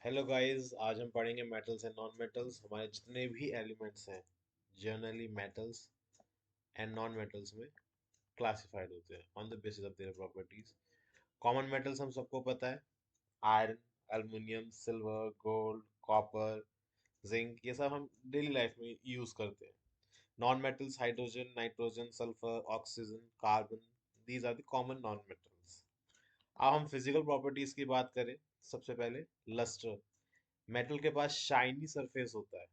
Hello guys, आज हम पढ़ेंगे मेटल्स एंड नॉन मेटल्स। हमारे जितने भी एलिमेंट्स हैं generally metals and non metals में क्लासिफाइड होते हैं on the basis of their properties. Common metals हम सबको पता है, iron, aluminium, silver, gold, copper, zinc, ये सब हम डेली लाइफ में यूज करते हैं। Non metals hydrogen, nitrogen, sulphur, oxygen, carbon, these are the common non metals. अब हम फिजिकल प्रॉपर्टीज की बात करें। सबसे पहले लस्टर। मेटल के पास शाइनी सरफेस होता है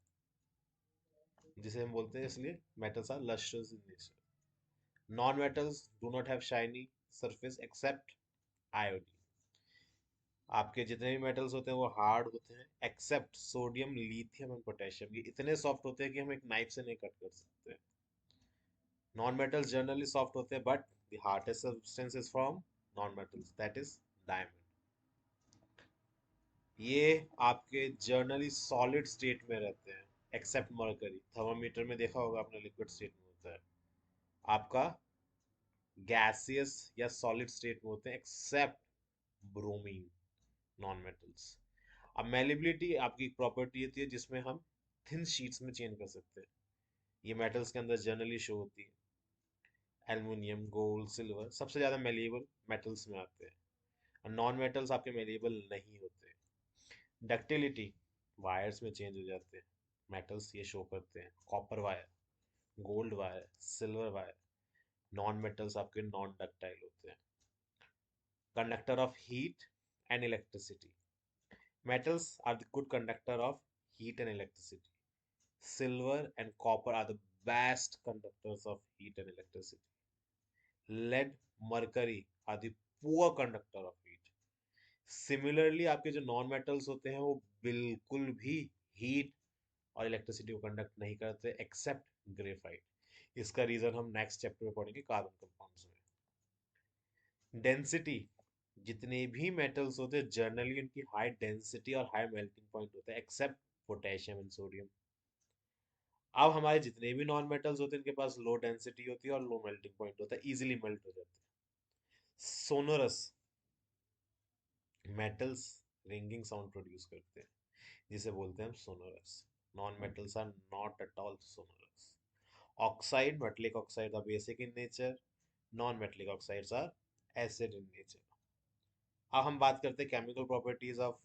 जिसे हम बोलते हैं, इसलिए metals are lusters in nature. Non metals do not have shiny surface except iodine. आपके जितने भी मेटल्स होते हैं वो हार्ड होते हैं except sodium, lithium and potassium. ये इतने सॉफ्ट होते हैं कि हम एक नाइफ से नहीं कट कर सकते। नॉन मेटल्स जनरली सॉफ्ट होते हैं but the hardest substance is from non metals, that is diamond. ये आपके जर्नली सॉलिड स्टेट में रहते हैं एक्सेप्ट मरकरी। थर्मामीटर में देखा होगा आपने, लिक्विड स्टेट में होता है। आपका गैसियस या सॉलिड स्टेट में होते हैं एक्सेप्ट ब्रोमीन, नॉन मेटल्स। अब मेलिबिलिटी आपकी एक प्रॉपर्टी होती है जिसमें हम थिन शीट्स में चेंज कर सकते हैं। ये मेटल्स के अंदर जनरली शो होती है। एल्युमिनियम, गोल्ड, सिल्वर सबसे ज्यादा मेलिएबल मेटल्स में आते हैं, और नॉन मेटल्स आपके मेलिएबल नहीं होते। डक्टिलिटी, वायर्स में चेंज हो जाते हैं। मेटल्स ये शो करते हैं, copper wire, gold wire, silver wire. Non metals आपके नॉन डक्टाइल होते हैं, conductor of heat and electricity. Metals are the good conductor of heat and electricity. Silver and copper are the best conductors of heat and electricity. Lead, mercury are the poor conductor of heat. Similarly, आपके जो non metals होते हैं वो बिल्कुल भी heat और electricity को conduct नहीं करते एक्सेप्ट ग्रेफाइट। इसका रीजन हम नेक्स्ट चैप्टर में पढ़ेंगे, कार्बन कंपाउंड्स में। डेंसिटी, जितने भी मेटल्स होते हैं जनरली उनकी हाई डेंसिटी और हाई मेल्टिंग पॉइंट होता है एक्सेप्ट पोटेशियम एंड सोडियम। अब हमारे जितने भी नॉन मेटल्स होते हैं इनके पास लो डेंसिटी होती है और लो मेल्टिंग पॉइंट होता है, इजीली मेल्ट हो जाते हैं। Sonorous metals ringing sound produce करते हैं जिसे बोलते हैं हम sonorous. Non metals are not at all sonorous. Oxide, metallic oxide are basic in nature, non metallic oxides are acid in nature. अब हम बात करते हैं केमिकल प्रॉपर्टीज ऑफ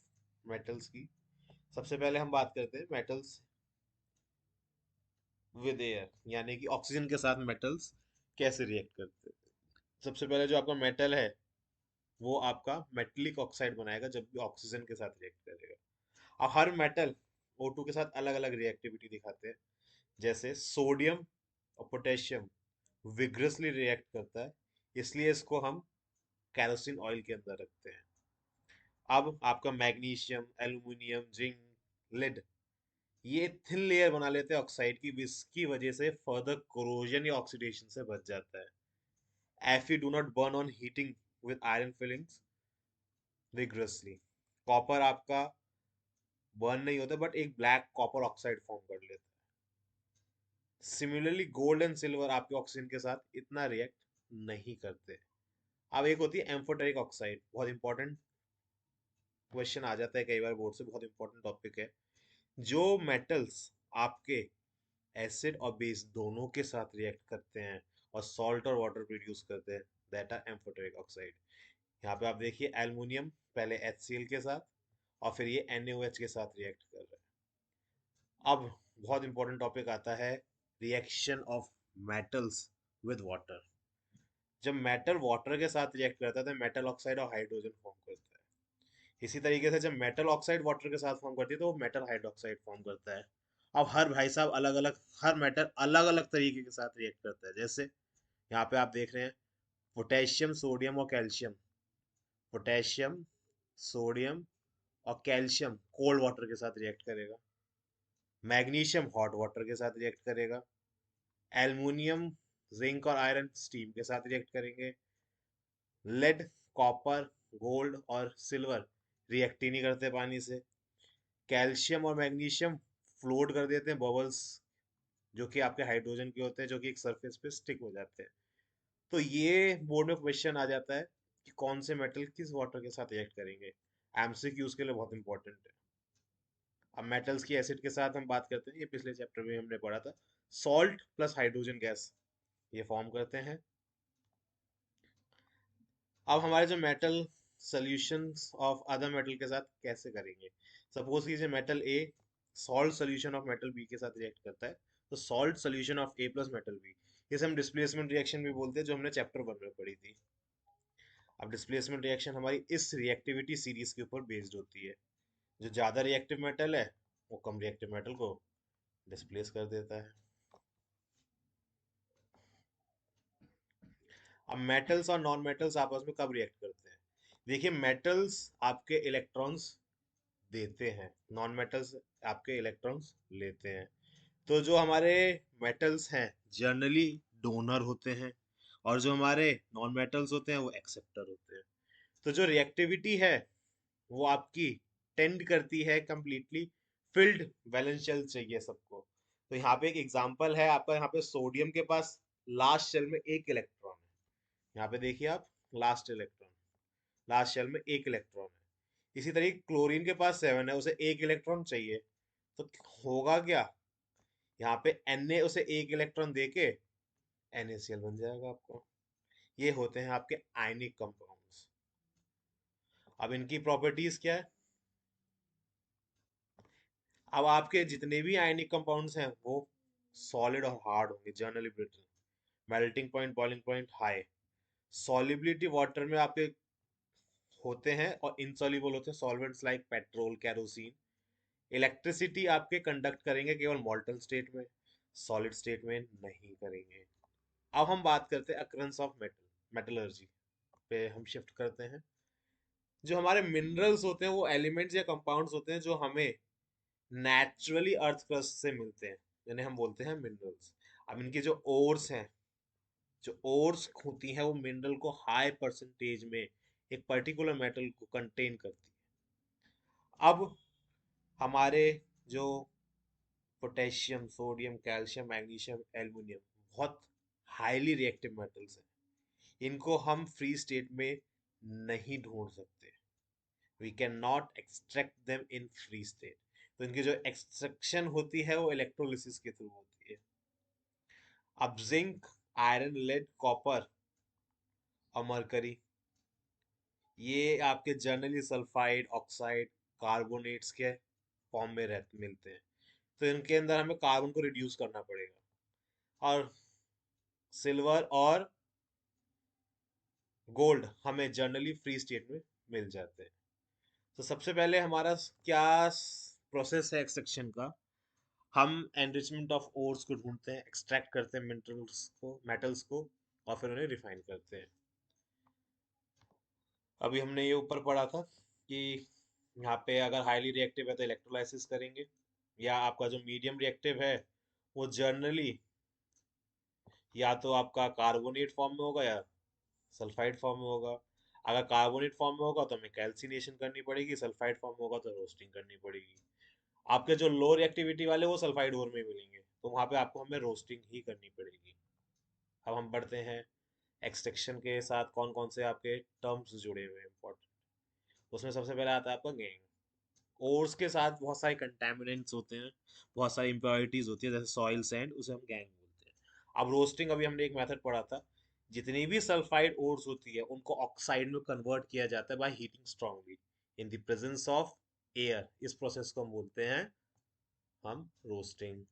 मेटल्स की। सबसे पहले हम बात करते हैं मेटल्स विद एयर, यानी कि ऑक्सीजन के साथ मेटल्स कैसे रिएक्ट करते हैं। सबसे पहले जो आपका मेटल है वो आपका मेटलिक ऑक्साइड बनाएगा जब भी ऑक्सीजन के साथ रिएक्ट करेगा। अब हर मेटल O2 के साथ अलग अलग रिएक्टिविटी दिखाते हैं। जैसे सोडियम और पोटेशियम विग्रसली रिएक्ट करता है, इसलिए इसको हम कैरोसिन ऑयल के अंदर रखते हैं। अब आपका मैग्नीशियम, एल्यूमिनियम, जिंक, लेड ये थिन लेयर बना लेते हैं ऑक्साइड की, जिसकी वजह से फर्दर कोरोजन या ऑक्सीडेशन से बच जाता है। Fe do not burn on heating with iron filings rigorously. Copper आपका बर्न नहीं होता बट एक ब्लैक कॉपर ऑक्साइड फॉर्म कर लेता है। सिमिलरली गोल्ड एंड सिल्वर आपके ऑक्सीजन के साथ इतना रिएक्ट नहीं करते। अब एक होती है एम्फोटेरिक ऑक्साइड, बहुत इंपॉर्टेंट क्वेश्चन आ जाता है कई बार बोर्ड से, बहुत इंपॉर्टेंट टॉपिक है। जो मेटल्स आपके एसिड और बेस दोनों के साथ रिएक्ट करते हैं और सॉल्ट और वाटर प्रोड्यूस करते हैं, दैट आर एम्फोटेरिक ऑक्साइड। यहाँ पे आप देखिए एल्युमिनियम पहले HCl के साथ और फिर ये NaOH के साथ रिएक्ट कर रहा है। अब बहुत इंपॉर्टेंट टॉपिक आता है, reaction of metals with water. जब मेटल वाटर के साथ रिएक्ट करता है तो मेटल ऑक्साइड और हाइड्रोजन फॉर्म करता है। इसी तरीके से जब मेटल ऑक्साइड वाटर के साथ फॉर्म करती है तो वो मेटल हाइड्रोक्साइड फॉर्म करता है। अब हर भाई साहब अलग अलग, हर मेटल अलग अलग तरीके के साथ रिएक्ट करता है। जैसे यहाँ पे आप देख रहे हैं पोटेशियम, सोडियम और कैल्शियम। पोटेशियम, सोडियम और कैल्शियम कोल्ड वाटर के साथ रिएक्ट करेगा। मैग्नीशियम हॉट वाटर के साथ रिएक्ट करेगा। एल्युमिनियम, जिंक और आयरन स्टीम के साथ रिएक्ट करेंगे। लेड, कॉपर, गोल्ड और सिल्वर रिएक्ट ही नहीं करते पानी से। कैल्शियम और मैग्नीशियम फ्लोट कर देते हैं बबल्स, जो कि आपके हाइड्रोजन के होते हैं, जो कि एक सरफेस पे स्टिक हो जाते हैं। तो ये बोर्ड में क्वेश्चन आ जाता है कि कौन से मेटल किस वाटर के साथ रिएक्ट करेंगे। एमसीक्यूज के लिए बहुत इंपॉर्टेंट है। अब मेटल्स की एसिड के साथ हम बात करते हैं, ये पिछले चैप्टर में हमने पढ़ा था, सॉल्ट प्लस हाइड्रोजन गैस ये फॉर्म करते हैं। अब हमारे जो metal solutions of other metal के साथ कैसे करेंगे, सपोज कीजिए metal A salt solution of metal B के साथ रिएक्ट करता है, तो salt solution of A plus metal B, इसे हम डिस्प्लेसमेंट रिएक्शन भी बोलते हैं, जो हमने चैप्टर 1 में पढ़ी थी। अब डिस्प्लेसमेंट रिएक्शन हमारी इस रिएक्टिविटी सीरीज के ऊपर बेस्ड होती है। जो ज्यादा रिएक्टिव मेटल है वो कम रिएक्टिव मेटल को डिस्प्लेस कर देता है। अब मेटल्स और नॉन मेटल्स आपस में कब रिएक्ट करते हैं, देखिए मेटल्स आपके इलेक्ट्रॉन्स देते हैं, नॉन मेटल्स आपके इलेक्ट्रॉन्स लेते हैं। तो जो हमारे मेटल्स हैं जनरली डोनर होते हैं, और जो हमारे नॉन मेटल्स होते हैं वो एक्सेप्टर होते हैं। तो जो रिएक्टिविटी है वो आपकी टेंड करती है कंप्लीटली फिल्ड वैलेंस शेल चाहिए सबको। तो यहाँ पे एक एग्जांपल है आपका, यहाँ पे सोडियम के पास लास्ट शेल में एक इलेक्ट्रॉन है, यहाँ पे देखिए आप, लास्ट इलेक्ट्रॉन, लास्ट शेल में एक इलेक्ट्रॉन है। इसी तरीके क्लोरीन के पास 7 है, उसे एक इलेक्ट्रॉन चाहिए, तो होगा क्या, यहाँ पे Na उसे एक इलेक्ट्रॉन देके NaCl बन जाएगा आपको। ये होते हैं आपके आयनिक कंपाउंड्स। अब इनकी प्रॉपर्टीज क्या है, अब आपके जितने भी आयनिक कंपाउंड्स हैं वो सॉलिड और हार्ड होंगे, generally brittle, melting point boiling point high, solubility water में आपके होते हैं और इनसॉल्युबल होते हैं solvents like petrol kerosene. Electricity आपके कंडक्ट करेंगे केवल मॉल्टन स्टेट में, सॉलिड स्टेट में नहीं करेंगे। अब हम बात करते हैं अक्रंस ऑफ मेटल मेटलर्जी पे हम शिफ्ट करते हैं। जो हमारे मिनरल्स होते हैं वो एलिमेंट्स या कंपाउंड्स होते हैं जो हमें नेचुरली अर्थ क्रस्ट से मिलते हैं, जिन्हें हम बोलते हैं मिनरल्स। अब इनकी जो ओर्स हैं, जो ओर्स होती हैं वो मिनरल को हाई परसेंटेज में एक पर्टिकुलर मेटल को कंटेन करती है। अब हमारे जो potassium sodium calcium magnesium aluminium बहुत हाईली रिएक्टिव मेटल्स हैं, इनको हम फ्री स्टेट में नहीं ढूंढ सकते, we can not extract them in free state. तो इनकी जो एक्सट्रैक्शन होती है वो इलेक्ट्रोलिसिस के थ्रू होती है। अब जिंक आयरन लेड कॉपर और मरकरी, ये आपके जनरली सल्फाइड ऑक्साइड कार्बोनेट्स के फॉर्म में रहते मिलते हैं, तो इनके अंदर हमें कार्बन को रिड्यूस करना पड़ेगा। और सिल्वर और गोल्ड हमें जनरली फ्री स्टेट में मिल जाते हैं। तो सबसे पहले हमारा क्या प्रोसेस है एक्सट्रैक्शन का, हम एनरिचमेंट ऑफ ओर्स को ढूंढते हैं, एक्सट्रैक्ट करते हैं मिनरल्स को मेटल्स को, और फिर उन्हें रिफाइन करते हैं। अभी हमने ये ऊपर पढ़ा था कि यहाँ पे अगर हाईली रिएक्टिव है तो इलेक्ट्रोलाइसिस करेंगे, या आपका जो मीडियम रिएक्टिव है वो जनरली या तो आपका कार्बोनेट फॉर्म में होगा या सल्फाइड फॉर्म में होगा। अगर कार्बोनेट फॉर्म में होगा तो हमें कैल्सिनेशन करनी पड़ेगी, सल्फाइड फॉर्म में होगा तो रोस्टिंग करनी पड़ेगी। आपके जो लो रिएक्टिविटी वाले वो सल्फाइड ओर में मिलेंगे, तो वहां पे आपको हमें रोस्टिंग ही करनी पड़ेगी। अब हम बढ़ते हैं एक्सट्रैक्शन के साथ कौन कौन से आपके टर्म्स जुड़े हुए हैं इंपॉर्टेंट। उसमें सबसे पहले आता है आपका गैंग। ओर्स के साथ बहुत सारे कंटेमिनेंट्स होते हैं, बहुत सारी इम्प्योरिटीज होती है, जैसे सॉइल सैंड, उसे हम गैंग बोलते हैं। अब रोस्टिंग, अभी हमने एक मेथड पढ़ा था, जितनी भी सल्फाइड ओर्स होती है उनको ऑक्साइड में कन्वर्ट किया जाता है by heating strongly in the presence of air. इस प्रोसेस को हम बोलते हैं हम रोस्टिंग।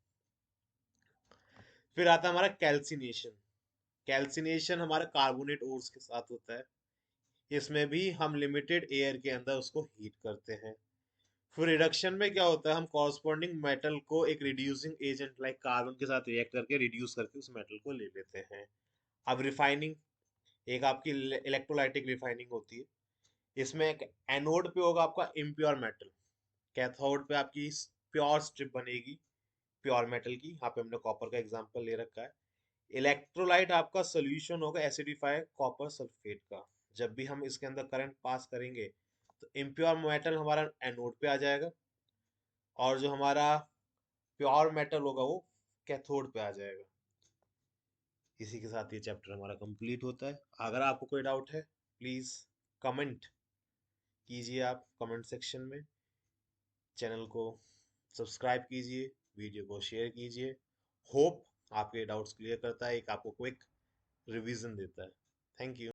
फिर आता है हमारा कैल्सिनेशन। कैल्सिनेशन हमारा कार्बोनेट ओर्स के साथ होता है, इसमें भी हम लिमिटेड एयर के अंदर उसको हीट करते हैं। फिर रिडक्शन में क्या होता है, हम कॉरस्पॉन्डिंग मेटल को एक रिड्यूसिंग एजेंट लाइक कार्बन के साथ रिएक्ट करके रिड्यूस करके उस मेटल को ले लेते हैं। अब रिफाइनिंग, एक आपकी इलेक्ट्रोलाइटिक रिफाइनिंग होती है, इसमें एक एनोड पे होगा आपका इम्प्योर मेटल, कैथोड पे आपकी प्योर स्ट्रिप बनेगी प्योर मेटल की, यहाँ पे हमने कॉपर का एग्जांपल ले रखा है। इलेक्ट्रोलाइट आपका सोल्यूशन होगा एसिडिफाई कॉपर सल्फेट का, जब भी हम इसके अंदर करंट पास करेंगे तो इम्प्योर मेटल हमारा एनोड पे आ जाएगा, और जो हमारा प्योर मेटल होगा वो कैथोड पे आ जाएगा। इसी के साथ ये चैप्टर हमारा कंप्लीट होता है। अगर आपको कोई डाउट है प्लीज कमेंट कीजिए आप कमेंट सेक्शन में। चैनल को सब्सक्राइब कीजिए, वीडियो को शेयर कीजिए। होप आपके डाउट्स क्लियर करता है, एक आपको क्विक रिवीजन देता है। Thank you.